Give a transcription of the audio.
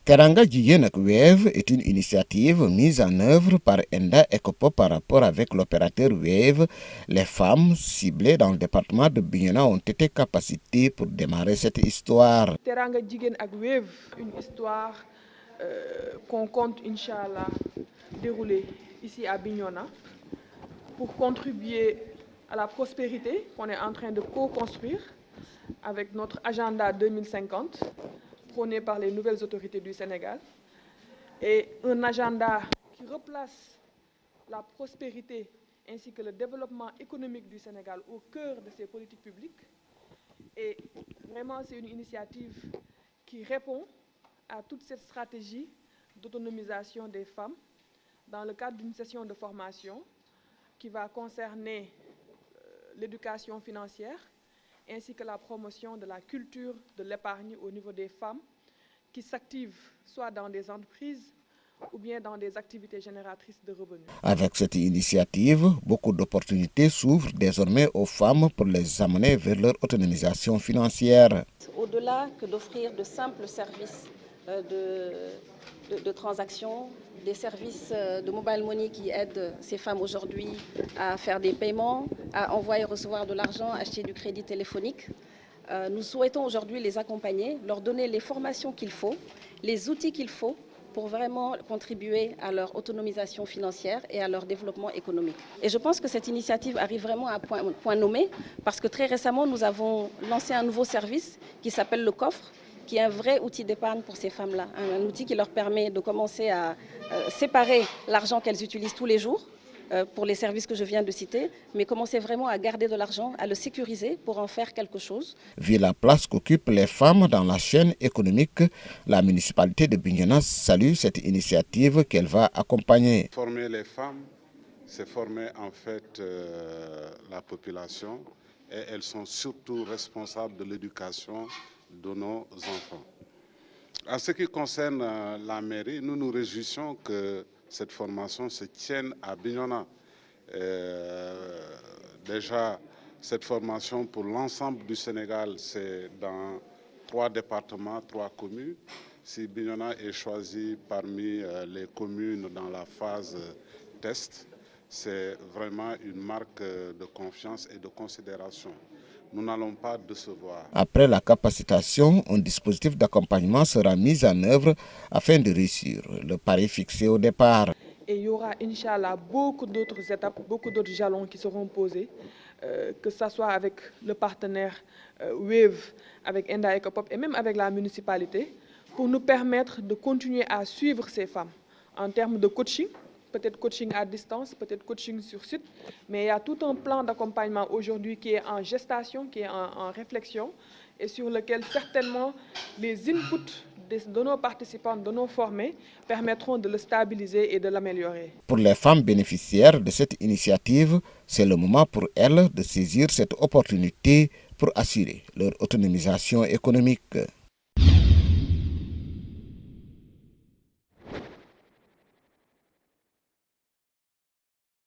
Teranga Jigéen ak Wave est une initiative mise en œuvre par Enda Ecopop par rapport avec l'opérateur Wave. Les femmes ciblées dans le département de Bignona ont été capacitées pour démarrer cette histoire. Teranga Jigéen ak Wave, une histoire qu'on compte, Inch'Allah, dérouler ici à Bignona pour contribuer à la prospérité qu'on est en train de co-construire avec notre agenda 2050 prôné par les nouvelles autorités du Sénégal, et un agenda qui replace la prospérité ainsi que le développement économique du Sénégal au cœur de ses politiques publiques. Et vraiment, c'est une initiative qui répond à toute cette stratégie d'autonomisation des femmes dans le cadre d'une session de formation qui va concerner l'éducation financière ainsi que la promotion de la culture de l'épargne au niveau des femmes qui s'activent soit dans des entreprises ou bien dans des activités génératrices de revenus. Avec cette initiative, beaucoup d'opportunités s'ouvrent désormais aux femmes pour les amener vers leur autonomisation financière. Au-delà que d'offrir de simples services de transactions, des services de mobile money qui aident ces femmes aujourd'hui à faire des paiements, à envoyer et recevoir de l'argent, acheter du crédit téléphonique. Nous souhaitons aujourd'hui les accompagner, leur donner les formations qu'il faut, les outils qu'il faut pour vraiment contribuer à leur autonomisation financière et à leur développement économique. Et je pense que cette initiative arrive vraiment à point nommé parce que très récemment, nous avons lancé un nouveau service qui s'appelle le coffre, qui est un vrai outil d'épargne pour ces femmes-là, un outil qui leur permet de commencer à séparer l'argent qu'elles utilisent tous les jours pour les services que je viens de citer, mais commencer vraiment à garder de l'argent, à le sécuriser pour en faire quelque chose. Vu la place qu'occupent les femmes dans la chaîne économique, la municipalité de Bignona salue cette initiative qu'elle va accompagner. Former les femmes, c'est former en fait la population, et elles sont surtout responsables de l'éducation de nos enfants. En ce qui concerne la mairie, nous nous réjouissons que cette formation se tienne à Bignona. Déjà, cette formation pour l'ensemble du Sénégal, c'est dans 3 départements, 3 communes. Si Bignona est choisi parmi les communes dans la phase test, c'est vraiment une marque de confiance et de considération. Nous n'allons pas décevoir. Après la capacitation, un dispositif d'accompagnement sera mis en œuvre afin de réussir le pari fixé au départ. Et il y aura, Inch'Allah, beaucoup d'autres étapes, beaucoup d'autres jalons qui seront posés, que ce soit avec le partenaire Wave, avec Enda Ecopop et même avec la municipalité, pour nous permettre de continuer à suivre ces femmes en termes de coaching, peut-être coaching à distance, peut-être coaching sur site, mais il y a tout un plan d'accompagnement aujourd'hui qui est en gestation, qui est en réflexion et sur lequel certainement les inputs de nos participants, de nos formés, permettront de le stabiliser et de l'améliorer. Pour les femmes bénéficiaires de cette initiative, c'est le moment pour elles de saisir cette opportunité pour assurer leur autonomisation économique.